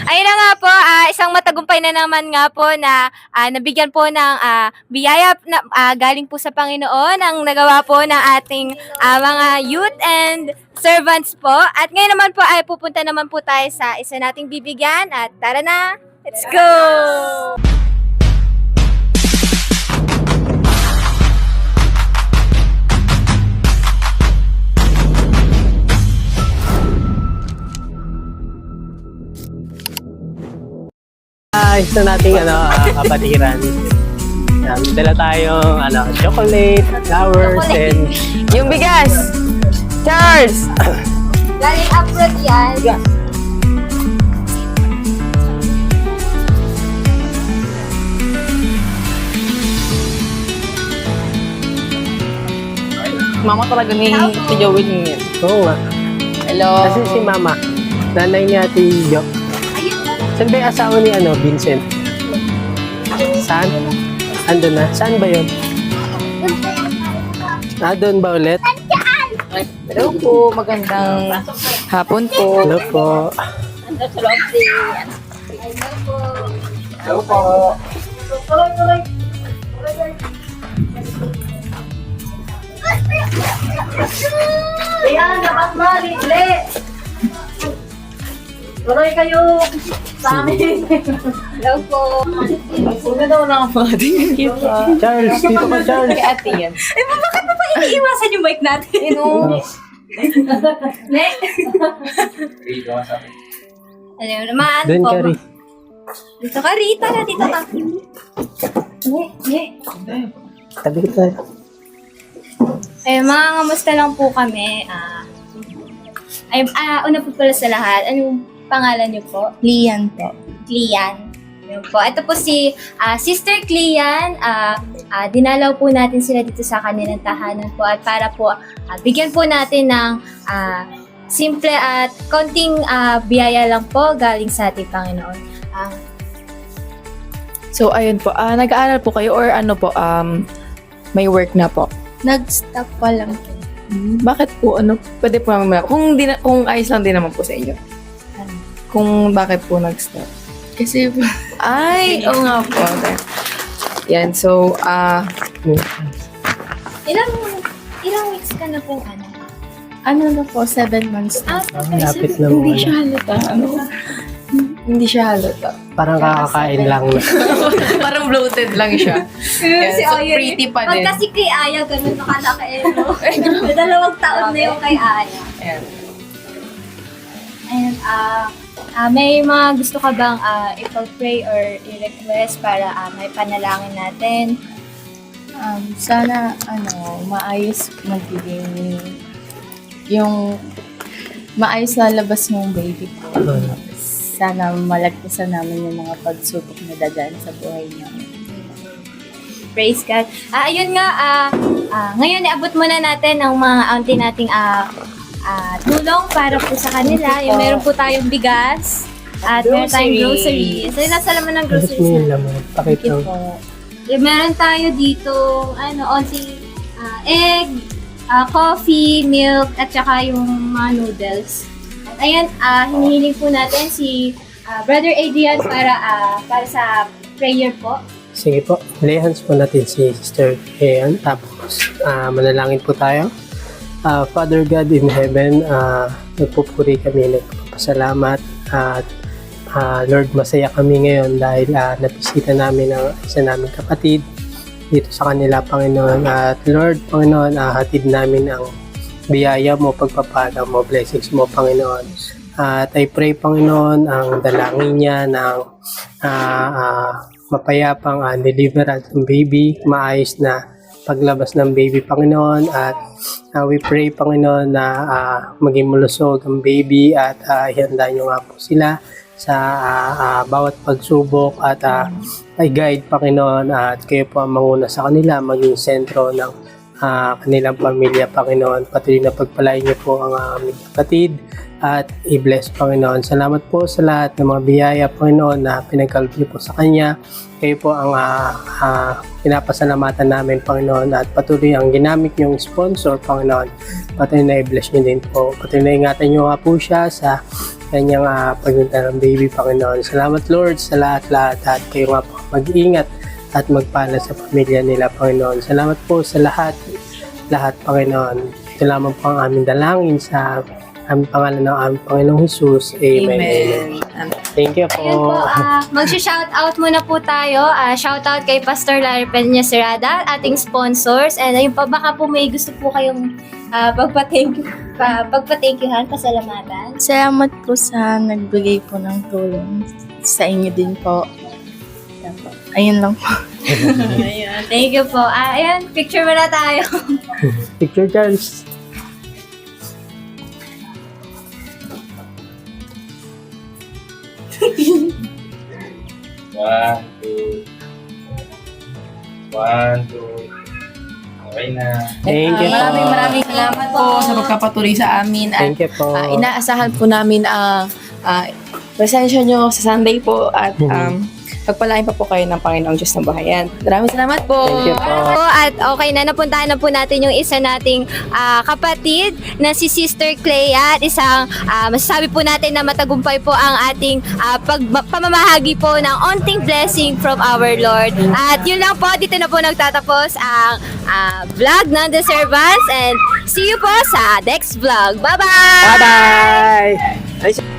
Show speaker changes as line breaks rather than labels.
Ayun na nga po, isang matagumpay na naman nga po na nabigyan po ng biyaya na, galing po sa Panginoon ang nagawa po ng ating mga youth and servants po. At ngayon naman po ay pupunta naman po tayo sa isa nating bibigyan at tara na, let's go!
Isa nating kapatiran. Dala tayong chocolate, flowers, and
Yung bigas! Charles!
Galing abroad yan.
Mama talaga ni Joey niya.
oo nga.
Hello.
Kasi si Mama, nanay ni Ate Jo. Saan ba yung asawa ni Vincent? Saan? Andun na? Saan ba yun? Doon ba ulit?
Hello po, magandang hapon po.
Hello po.
Hello po.
Ayan, dapat malible. Tuloy kayo sa amin.
Hello po.
Una daw na ako natin kita.
Charles, dito ka Charles.
Kay ate yan.
Bakit mo pa iniiwasan yung mic natin? Ano naman
Doon
po?
ka rin.
Dito ka, Rita na, dito ka.
Tabi ka tayo.
Mga kamusta lang po kami. Una po pala sa lahat, anong pangalan niyo po?
Lian po.
Clean. Yun po. Ito po si Sister Clean. Dinalaw po natin sila dito sa kanilang tahanan po at para po bigyan po natin ng simple at konting biyaya lang po galing sa ating Panginoon.
So, ayun po. Nag-aaral po kayo or ano po, may work na po?
Nag-stop pa lang.
Bakit po? Ano? Pwede po naman. Kung ayos lang din naman po sa inyo. Kung bakit po nag-stop.
Kasi
Ay, oo nga po. Okay. Yan, so,
Ilang weeks ka na po
ano na po, 7 months na.
Lapit na mo.
hindi siya halata. Hindi siya halata.
Parang kakakain lang.
Parang bloated lang siya. Yan,
Si
so,
Aya,
pretty pa din.
Pag kasi kay Aya, ganun nakalaki. May 2 taon na yung kay Aya.
Ayan.
And may mga gusto ka bang ipag-pray or i-request para may panalangin natin?
Sana, maayos magiging yung maayos lalabas mong baby ko. Sana malagpasan namin yung mga pagsubok na dadaan sa buhay namin.
Praise God. Ayun nga, ngayon iabot muna natin ang mga auntie nating tulong para po sa kanila. Yung meron po tayong bigas at meron tayong groceries. So, nasa laman ng
Bakit
groceries
mo yung
na.
laman? Pakita mo.
Yung meron tayo dito, onti egg, coffee, milk, at saka yung mga noodles. At ayan, hinihiling po natin si Brother Adrian para sa prayer po.
Sige po, lay hands po natin si Sister Ayan. Tapos, manalangin po tayo. Father God in heaven, nagpupuri kami, nagpapasalamat at Lord, masaya kami ngayon dahil napisita namin ang isa naming kapatid dito sa kanila, Panginoon. At Lord, Panginoon, hatid namin ang biyaya mo, pagpapala mo, blessings mo, Panginoon. At I pray, Panginoon, ang dalangin niya ng mapayapang deliverance ng baby, maayos na paglabas ng baby, Panginoon. At we pray, Panginoon, na maging malusog ang baby at ihanda niyo nga po sila sa bawat pagsubok at ay guide, Panginoon, at kayo po ang manguna sa kanila, maging sentro ng kanilang pamilya, Panginoon. Patuloy na pagpalain niyo po ang aming kapatid at i-bless, Panginoon. Salamat po sa lahat ng mga biyaya, Panginoon, na pinagkaloob niyo po sa Kanya. Kayo po ang pinapasalamatan namin, Panginoon, at patuloy ang ginamit niyong sponsor, Panginoon. Patuloy na i-bless niyo din po. Patuloy na ingatan niyo nga po siya sa kanyang pagpunta ng baby, Panginoon. Salamat, Lord, sa lahat-lahat at kayo nga po mag-ingat at magpala sa pamilya nila, Panginoon. Salamat po sa lahat, Panginoon. Ito lamang po ang aming dalangin sa aming pangalan ng aming Panginoong Jesus. Amen.
Amen.
Thank you
Ayun po,
po.
mag-shoutout muna po tayo. Shoutout kay Pastor Larry Peña Serrada, ating sponsors. And ayun pa, baka po may gusto po kayong pagpa-thankyuhan, pasalamatan.
Salamat po sa nagbigay po ng tulong. Sa inyo din po. Ayun lang po.
Ayun, thank you po. Ayan, picture muna tayo.
Picture, Charles.
One, two. One, two. Okay na.
Thank you po.
Maraming salamat po sa pagpapatuloy sa amin. At
Thank you po.
inaasahan po namin ang presensya nyo sa Sunday po at pagpalain pa po kayo ng Panginoong Diyos ng Bahayan. Maraming salamat po.
Thank you po.
At okay na, napuntahan na po natin yung isa nating kapatid na si Sister Clea. At isang masasabi po natin na matagumpay po ang ating pamamahagi po ng onting blessing from our Lord. At yun lang po, dito na po nagtatapos ang vlog ng The Servants. And see you po sa next vlog. Bye-bye!
Bye-bye!